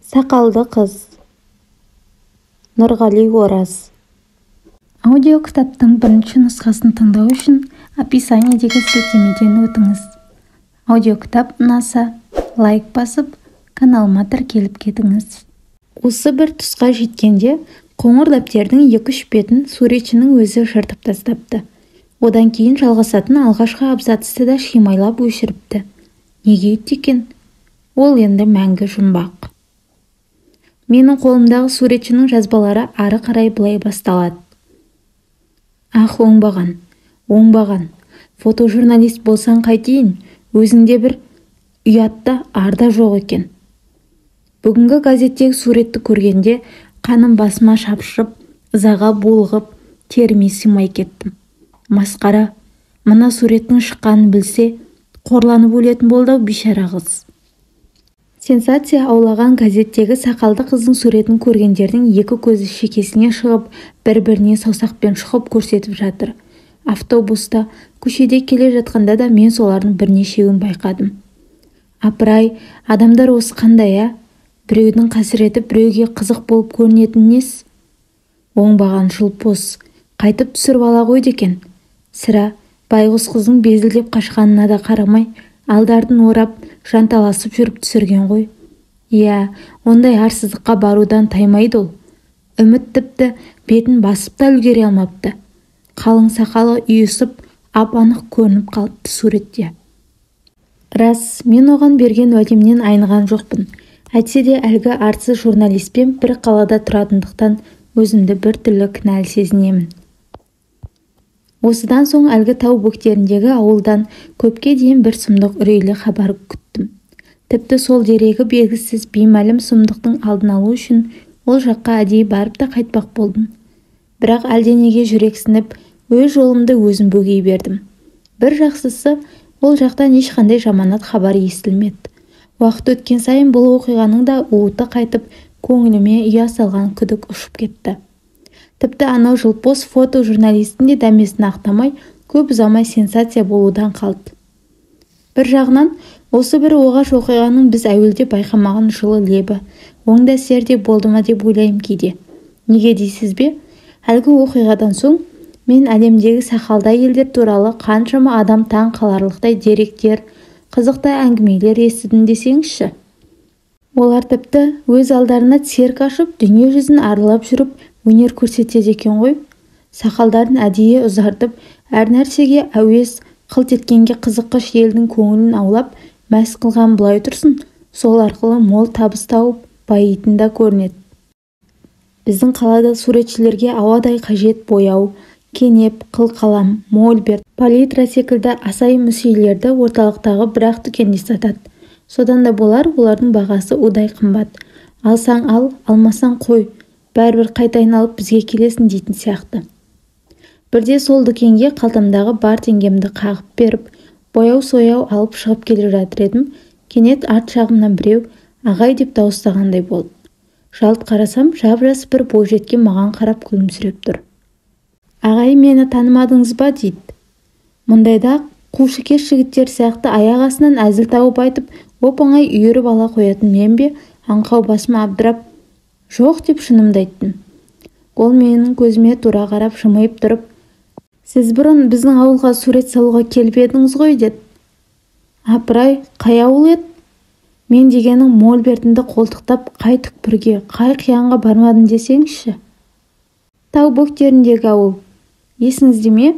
Сақалды қыз. Нұрғали Ораз. Аудио кітаптың бірінші нұсқасын тыңдау үшін описаниедегі сілтемеден өтіңіз. Аудио кітап ұнаса, лайк басып, каналыма тіркеліп кетіңіз. Осы бір тұсқа жеткенде қоңыр дәптердің 2-3 бетін суретшінің өзі жыртып тастапты. Одан кейін жалғасатын алғашқы абзацты да шимайлап өшіріпті. Неге өйтті екен? Ол енді мәңгі жұмбақ. Менің қолымдағы суретшінің жазбалары ары қарай былай басталады. Ах, оңбаған. Фотожурналист болсан қайтейін, өзінде бір ұятта арда жоқ екен. Бүгінгі газеттегі суретті көргенде қаным басыма шапшып, ызаға булығып, теріме сыймай кеттім. Масқара, мына суреттің шыққанын білсе, қорланып өлетін болды бейшара қыз. Сенсация аулаған газеттегі сақалды қыздың суретін көргендердің екі көзі шекесіне шығып, бір-біріне саусақпен шұқып көрсетіп жатыр. Автобуста, көшеде келе жатқанда да мен солардың бірнешеуін байқадым. Апырай, адамдар осы қандай, Біреудің қасіреті біреуге қызық болып көрінетін нес? Оңбаған жылпос, қайтып түсіріп ала қойды екен. Сірә, байғұс қыздың безілдеп қашқанына да қарамай, алдарын орап, жанталасып жүріп түсірген ғой. Иә, ондай арсыздыққа барудан таймайды ол. Үміт тіпті бетін басып та үлгере алмапты. Қалың сақалы үйісіп, ап-анық көрініп қалыпты суретте. Рас, мен оған берген уәдемнен айныған жоқпын. Әйтсе де әлгі арсыз журналистпен бір қалада тұратындықтан өзімді бір түрлі кінәлі сезінемін. Осыдан соң әлгі тау бөктеріндегі ауылдан көпке дейін бір сұмдық үрейлі хабар күттім. Тіпті сол дерегі белгісіз беймәлім сұмдықтың алдын алу үшін ол жаққа әдейі барып та қайтпақ болдым. Бірақ әлденеге жүрексініп, өз жолымды өзім бөгей бердім. Бір жақсысы, ол жақтан ешқандай жаманат хабар естілмеді. Уақыт өткен сайын бұл оқиғаның да уыты қайтып, көңіліме ұя салған күдік ұшып кетті. Тіпті анау жылпос фото-журналистің де дәмесін ақтамай, көп ұзамай сенсация болудан қалды. Бір жағынан, осы бір оғаш оқиғаның біз әуелде байқамаған жылы лебі, оңды әсерде болды ма деп ойлаймын кейде. Неге дейсіз бе? Әлгі оқиғадан соң мен әлемдегі сақалды әйелдер туралы қаншама адам таң қаларлықтай деректер, қызықтай әңгімелер естідім десеңізші. Олар тіпті өз алдарына цирк ашып, дүние жүзін аралап жүріп, өнер көрсетеді екен ғой. Сақалдарын әдейі ұзартып, әр нәрсеге әуес, қылт еткенге қызыққыш елдің көңілін аулап, мәс қылған бұлай тұрсын, сол арқылы мол табыс тауып, байитын да көрінеді. Біздің қалада суретшілерге ауадай қажет бояу, кенеп, қылқалам, мольберт, палитра секілді асай-мүсейлерді орталықтағы бір-ақ дүкенде сатады. Содан да болар, олардың бағасы удай қымбат. Алсаң ал, алмасаң қой, бәрібір қайта айналып бізге келесің дейтін сияқты. Бірде сол дүкенге қалтамдағы бар теңгемді қағып беріп, бояу-сояу алып шығып келе жатыр едім, кенет арт жағымнан біреу ағай деп дауыстағандай болды. Жалт қарасам, жап-жас бір бойжеткен маған қарап күлімсіреп тұр. Ағай, мені танымадыңыз ба дейді. Мұндайда қушыкеш жігіттер сияқты аяқ астынан әзіл тауып айтып, оп-оңай үйіріп ала қоятын мен бе? Аңқау басыма абдырап, жоқ деп шынымды айттым. Ол менің көзіме тура қарап жымиып тұрып, сіз бұрын біздің ауылға сурет салуға келіп едіңіз ғой деді. Апырай, қай ауыл еді? Мен дегенің мольбертінді қолтықтап, қай түкпірге, қай қиянға бармадым десеңізші. Тау бөктеріндегі ауыл. Есіңізде ме?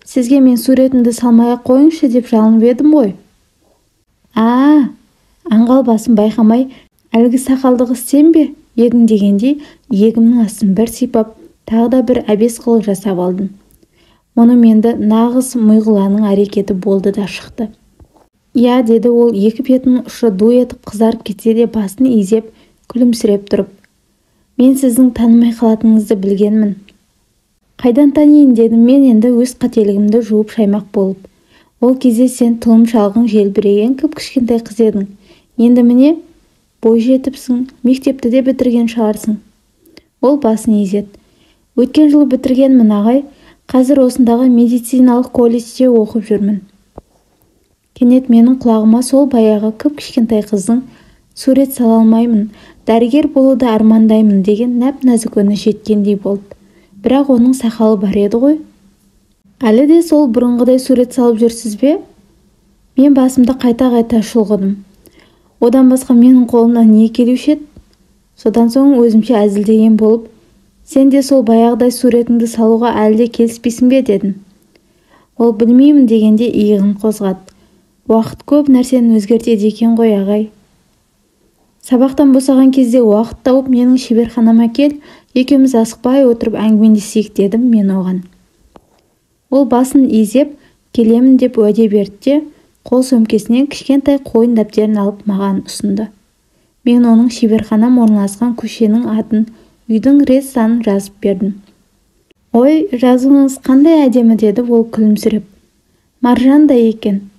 Сізге мен суретімді салмай-ақ қойыңызшы деп жалынып едім ғой. Аңғал басын байқамай, әлгі сақалды қыз сен бе едің дегендей, егімнің астын бір сипап, тағы да бір әбес қылық жасап алдым. Мұным енді нағыз мұйғыланың әрекеті болды да шықты. Я, деді ол, екі бетінің ұшы ду етіп қызарып кетсе де басын изеп, күлімсіреп тұрып. Мен сіздің танымай қалатыныңызды білгенмін. Қайдан танейын дедім мен енді өз қателігімді жуып шаймақ болып. Ол кезде сен тұлым шалғың желбіреген кіп-кішкентай қыз едің. Енді міне, бой жетіпсің, мектепті де бітірген шығарсың. Ол басын изет. Өткен жылы бітіргенмін ағай, қазір осындағы медициналық колледжде оқып жүрмін. Кенет менің құлағыма сол баяғы кіп-кішкентай қыздың сурет сала алмаймын, дәрігер болуды армандаймын деген нәп-нәзік үні жеткендей болды. Бірақ оның сақалы бар еді ғой. Әлі де сол бұрынғыдай сурет салып жүрсіз бе? Мен басымды қайта-қайта шұлғыдым. Одан басқа менің қолымнан не келуші еді? Содан соң өзімше әзілдеген болып, сен де сол баяғыдай суретіңді салуға әлі де келіспейсің бе дедім. Ол білмеймін дегенде иығын қозғады. Уақыт көп нәрсені өзгертеді екен ғой, ағай. Сабақтан босаған кезде уақыт тауып менің шеберханама кел, екеуміз асықпай отырып әңгімелесейік дедім мен оған. Ол басын изеп, келемін деп уәде берді де, қол сөмкесінен кішкентай қойын дәптерін алып маған ұсынды. Мен оның шеберханам орналасқан көшенің атын, үйдің рет санын жазып бердім. Ой, жазуыңыз қандай әдемі деді ол күлімсіреп. Маржандай екен.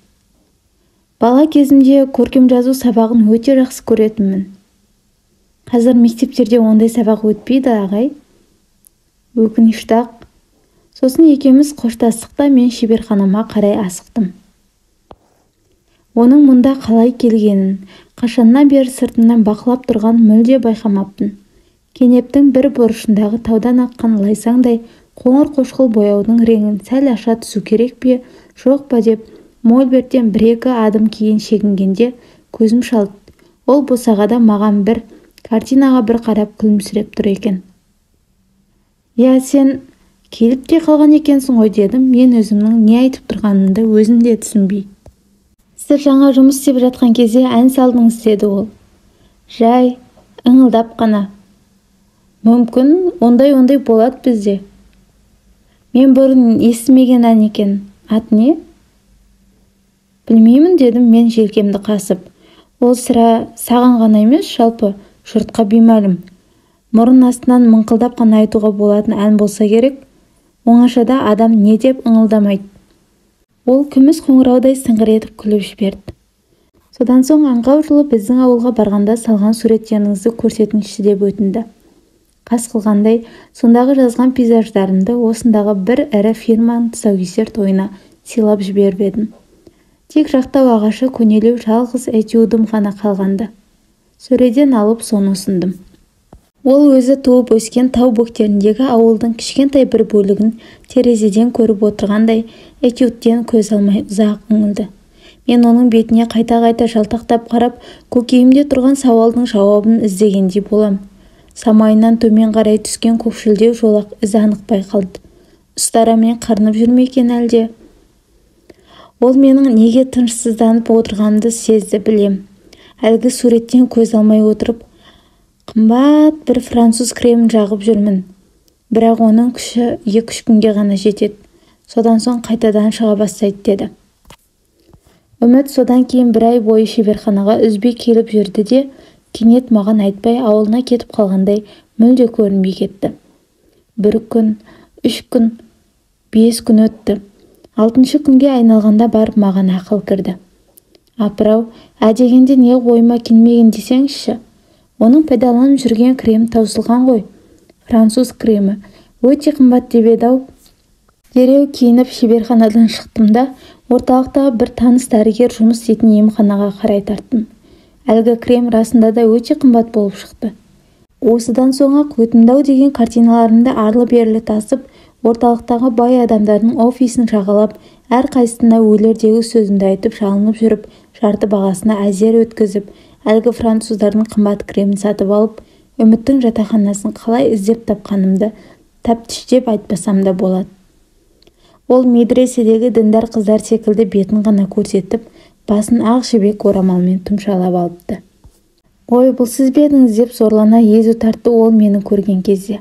Бала кезімде көркем жазу сабағын өте жақсы көретінмін. Қазір мектептерде ондай сабақ өтпейді, ағай. Өкінішті ақ. Сосын екеуміз қоштастықта мен шеберханама қарай асықтым. Оның мұнда қалай келгенін, қашаннан бері сыртынан бақылап тұрған мүлде байқамаппын. Кенептің бір бұрышындағы таудан аққан лайсаңдай қоңыр-қошқыл бояудың реңін сәл аша түсу керек пе, жоқ па деп, мольберттен бір-екі адым кейін шегінгенде көзім шалды. Ол босағада маған бір картинаға бір қарап күлімсіреп тұр екен. Я, сен келіп те қалған екенсің ғой дедім, мен өзімнің не айтып тұрғанымды өзім де түсінбей. Сіз жаңа жұмыс істеп жатқан кезде ән салдыңыз деді ол. Жай, ыңылдап қана. Мүмкін, ондай болады бізде. Мен бұрын естімеген ән екен. Ат не? Білмеймін дедім мен желкемді қасып. Ол сірә саған ғана емес, жалпы жұртқа беймәлім. Мұрын астынан мыңқылдап қана айтуға болатын ән болса керек. Оңашада адам не деп ыңылдамайды. Ол күміс қоңыраудай сыңғыр етіп күліп жіберді. Содан соң аңқау жылы біздің ауылға барғанда салған суреттеріңізді көрсетіңізші деп өтінді. Қас қылғандай, сондағы жазған пейзаждарымды осындағы бір ірі фирманың тұсаукесер тойына сыйлап жіберіп едім. Тек жақтау ағашы көнелеу жалғыз этюдым ғана қалғанды. Сөреден алып соны ұсындым. Ол өзі туып өскен тау бөктеріндегі ауылдың кішкентай бір бөлігін терезеден көріп отырғандай этюдтен көз алмай ұзақ үңілді. Мен оның бетіне қайта-қайта жалтақтап қарап, көкейімде тұрған сауалдың жауабын іздегендей болам. Самайынан төмен қарай түскен көкшілдеу жолақ із анық байқалды. Ұстарамен қарнып жүрме екен әлде? Ол менің неге тынышсызданып отырғанымды сезді, білем. Әлгі суреттен көз алмай отырып, қымбат бір француз кремін жағып жүрмін. Бірақ оның күші 2-3 күнге ғана жетеді. Содан соң қайтадан шыға бастайды деді. Үміт содан кейін бір ай бойы шеберханаға үзбей келіп жүрді де, кенет маған айтпай ауылына кетіп қалғандай мүлде көрінбей кетті. 1 күн, 3 күн, 5 күн өтті. 6-шы күнге айналғанда барып маған ақыл кірді. Апырау, дегенде не ойыма келмеген десеңізші. Оның пайдаланып жүрген крем таусылған ғой. Француз кремі. Өте қымбат деп еді-ау. Дереу киініп шеберханадан шықтым да, орталықтағы бір таныс дәрігер жұмыс істейтін емханаға қарай тарттым. Әлгі крем расында да өте қымбат болып шықты. Осыдан соң-ақ өтімдау деген картиналарымды арлы-берлі тасып, орталықтағы бай адамдардың офисін жағалап, әр қайсысына өлердегі сөзімді айтып жалынып жүріп, жарты бағасына әзер өткізіп, әлгі француздардың қымбат кремін сатып алып, үміттің жатақханасын қалай іздеп тапқанымды тәптіштеп айтпасам да болады. Ол медреседегі діндар қыздар секілді бетін ғана көрсетіп, басын ақ жібек орамалмен тұмшалап алыпты. Ой, бұл сіз бе едіңіз деп зорлана езу тартты ол мені көрген кезде.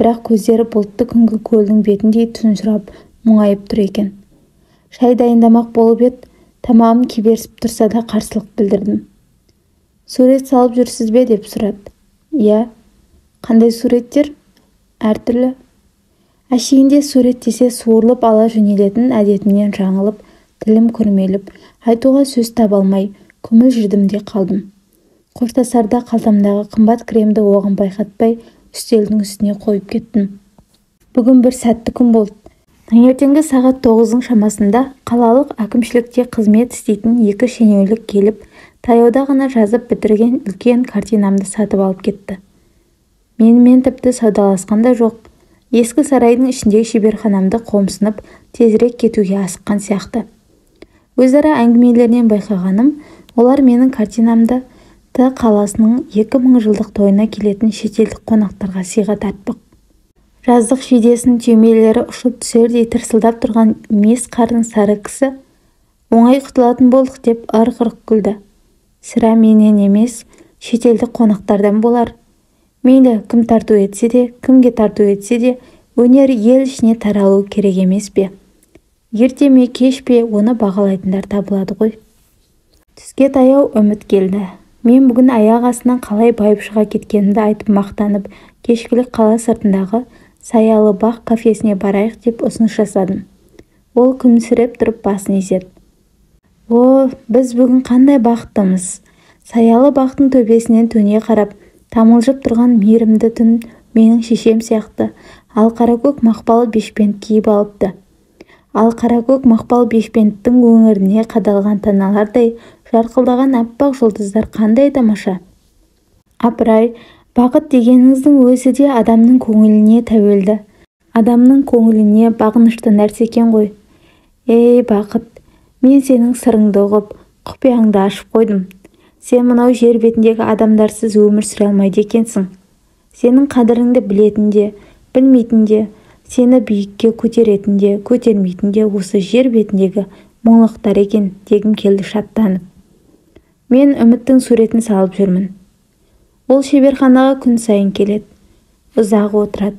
Бірақ көздері бұлтты күнгі көлдің бетіндей тұнжырап, мұңайып тұр екен. Шай дайындамақ болып еді, тамағым кеберсіп тұрса да қарсылық білдірдім. Сурет салып жүрсіз бе деп сұрады. Иә. Қандай суреттер? Әртүрлі. Әшейінде суреттесе суырылып ала жөнелетін әдетімнен жаңылып, тілім күрмеліп, айтуға сөз таба алмай, көміл жүрдім де қалдым. Қоштасарда қалтамдағы қымбат кремді оғын байқатпай, үстелдің үстіне қойып кеттім. Бүгін бір сәтті күн болды. Таңертеңгі сағат 9-ның шамасында қалалық әкімшілікте қызмет істейтін 2 шенеулік келіп, Таяуда ғана жазып бітірген үлкен картинамды сатып алып кетті. Менімен тіпті саудаласқан да жоқ. Ескі сарайдың ішіндегі шеберханамды қомсынып, тезірек кетуге асыққан сияқты. Өзара әңгімелерінен байқағаным, олар менің картинамды Т қаласының 2000 жылдық тойына келетін шетелдік қонақтарға сыйға тартпақ. Жаздық жидесінің түймелері ұшып түсердей тырсылдап тұрған мес қарын сары кісі оңай құтылатын болдық деп ырқ-ырқ күлді. Сірә менен емес, шетелдік қонақтардан болар. Мейлі кім тарту етсе де, кімге тарту етсе де, өнер ел ішіне таралу керек емес пе? Ерте ме кеш пе оны бағалайтындар табылады ғой. Түске таяу үміт келді. Мен бүгін аяқ астынан қалай байып шыға кеткенімді айтып мақтанып, кешкілік қала сыртындағы Саялы бақ кафесіне барайық деп ұсыныс жасадым. Ол күлімсіреп тұрып басын изеді. О, біз бүгін қандай бақыттымыз. Саялы бақтың төбесінен төне қарап, тамылжып тұрған мейірімді түн менің шешем сияқты алқаракөк мақпал бешпент киіп алыпты. Алқаракөк мақпал бешпенттің өңіріне қадалған таналардай жарқылдаған аппақ жұлдыздар қандай тамаша. Апырай, бақыт дегеніңіздің өзі де адамның көңіліне тәуелді. Адамның көңіліне бағынышты нәрсе екен ғой. Ей бақыт, мен сенің сырыңды ұғып, құпияңды ашып қойдым. Сен мынау жер бетіндегі адамдарсыз өмір сүре алмайды екенсің. Сенің қадіріңді білетін де, білмейтін де, сені биікке көтеретін де, көтермейтін де осы жер бетіндегі мұңлықтар екен дегім келді шаттанып. Мен үміттің суретін салып жүрмін. Ол шеберханаға күн сайын келеді. Ұзақ отырады.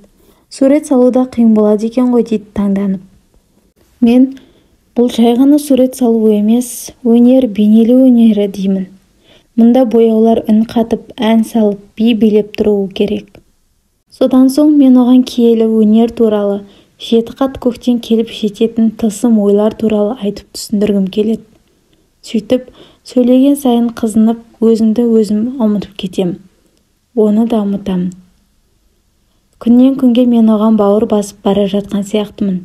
Сурет салуда қиын болады екен ғой дейді таңданып. Мен бұл жай ғана сурет салу емес, өнер, бейнелеу өнері деймін. Мұнда бояулар үн қатып, ән салып, би билеп тұруы керек. Содан соң мен оған киелі өнер туралы, жеті қат көктен келіп жететін тылсым ойлар туралы айтып түсіндіргім келеді. Сөйтіп, сөйлеген сайын қызынып, өзімді өзім ұмытып кетем. Оны да ұмытамын. Күннен күнге мен оған бауыр басып бара жатқан сияқтымын.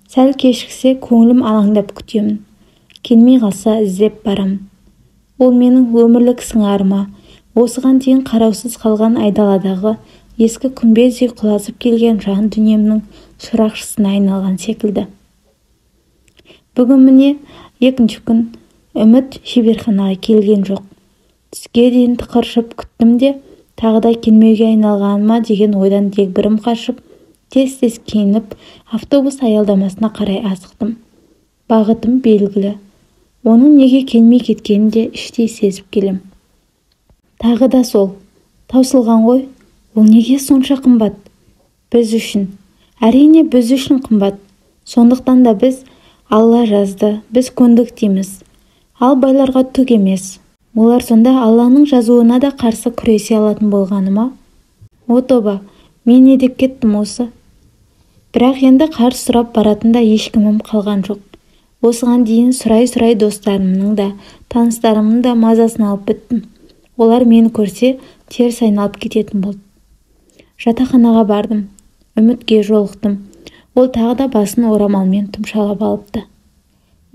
Сәл кешіксе, көңілім алаңдап күтемін. Келмей қалса іздеп барам. Ол менің өмірлік сыңарыма, осыған дейін қараусыз қалған айдаладағы ескі күмбездей құлазып келген жан дүниемнің шырақшысына айналған секілді. Бүгін міне екінші күн үміт шеберханаға келген жоқ. Түске дейін тықыршып күттім де, тағы да келмеуге айналғаныма деген ойдан дегбірім қашып, тез-тез киініп, автобус аялдамасына қарай асықтым. Бағытым белгілі. Оның неге келмей кеткенін де іштей сезіп келем. Тағы да сол. Таусылған ғой. Ол неге сонша қымбат? Біз үшін. Әрине біз үшін қымбат. Сондықтан да біз Алла жазды, біз көндік дейміз. Ал байларға түк емес. Олар сонда Алланың жазуына да қарсы күресе алатын болғаны ма? О тоба, мен не деп кеттім осы? Бірақ енді қарсы сұрап баратын да ешкімім қалған жоқ. Осыған дейін сұрай-сұрай достарымның да, таныстарымның да мазасын алып біттім. Олар мені көрсе, теріс айналып кететін болды. Жатақханаға бардым. Үмітке жолықтым. Ол тағы да басын орамалмен тұмшалап алыпты.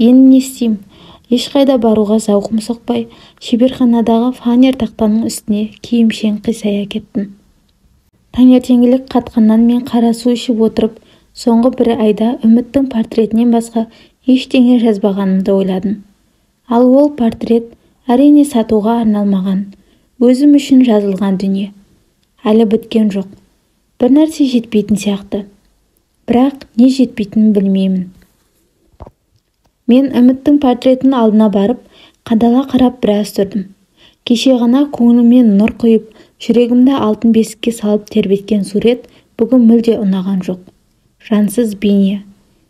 Енді не істеймін? Ешқайда баруға зауқым соқпай, шеберханадағы фанер тақтаның үстіне киімшең қисая кеттім. Таңертеңгілік қатқаннан мен қара су ішіп отырып, соңғы бір айда үміттің портретінен басқа ештеңе жазбағанымды ойладым. Ал ол портрет әрине сатуға арналмаған, өзім үшін жазылған дүние. Әлі біткен жоқ. Бір нәрсе жетпейтін сияқты. Бірақ не жетпейтінін білмеймін. Мен үміттің портретін алдына барып, қадала қарап біраз тұрдым. Кеше ғана көңіліме нұр құйып, жүрегімді алтын бесікке салып тербеткен сурет бүгін мүлде ұнаған жоқ. Жансыз бейне,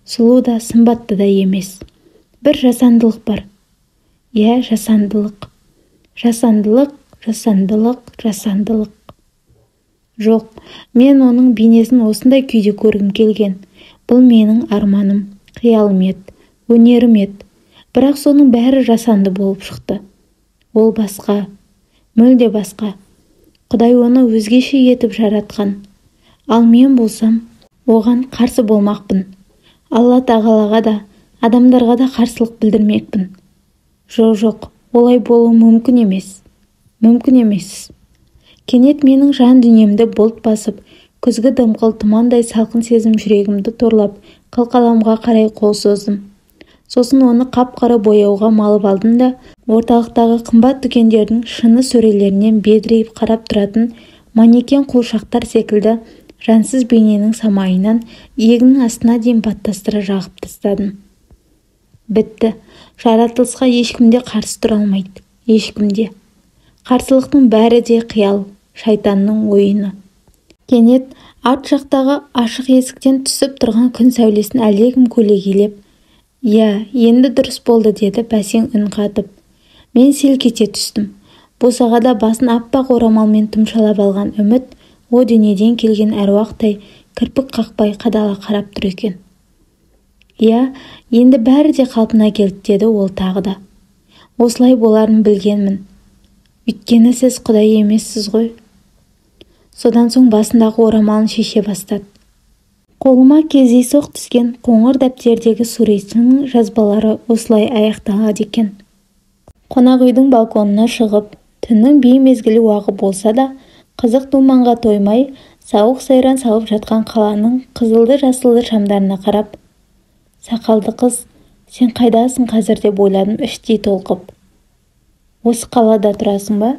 сұлу да сымбатты да емес. Бір жасандылық бар. Иә, жасандылық. Жасандылық, жасандылық, жасандылық. Жоқ, мен оның бейнесін осындай күйде көргім келген. Бұл менің арманым, қиялым еді. Өнерім еді, бірақ соның бәрі жасанды болып шықты. Ол басқа, мүлде басқа. Құдай оны өзгеше етіп жаратқан. Ал мен болсам, оған қарсы болмақпын. Алла тағалаға да, адамдарға да қарсылық білдірмекпін. Жоқ, Олай болуы мүмкін емес. Мүмкін емес. Кенет менің жан дүниемді бұлт басып, күзгі дымқыл тұмандай салқын сезім жүрегімді торлап, қылқаламға қарай қол создым. Сосын оны қап-қара бояуға малып алдым да, орталықтағы қымбат дүкендердің шыны сөрелерінен бедірейіп қарап тұратын манекен қуыршақтар секілді жансыз бейненің самайынан иегінің астына дейін баттастыра жағып тастадым. Бітті. Жаратылысқа ешкімде қарсы тұра алмайды. Ешкімде. Қарсылықтың бәрі де қиял, шайтанның ойыны. Кенет арт жақтағы ашық есіктен түсіп тұрған күн сәулесін әлдекім көлегейлеп, «Иә, енді дұрыс болды» деді бәсең үн қатып. Мен селк ете түстім. Босағада басын аппақ орамалмен тұмшалап алған үміт, о дүниеден келген әруақтай кірпік қақпай қадала қарап тұр екен. «Иә, енді бәрі де қалпына келді» деді ол тағы да. «Осылай боларын білгенмін. Өйткені сіз Құдай емессіз ғой». Содан соң басындағы орамалын шеше бастады. Қолыма кездейсоқ түскен қоңыр дәптердегі суретшінің жазбалары осылай аяқталады екен. Қонақ үйдің балконына шығып, түннің беймезгілі уағы болса да, қызық думанға тоймай, сауық сайран салып жатқан қаланың қызылды-жасылды шамдарына қарап, «Сақалды қыз, сен қайдасың қазір?» деп ойладым іштей толқып. «Осы қалада тұрасың ба?»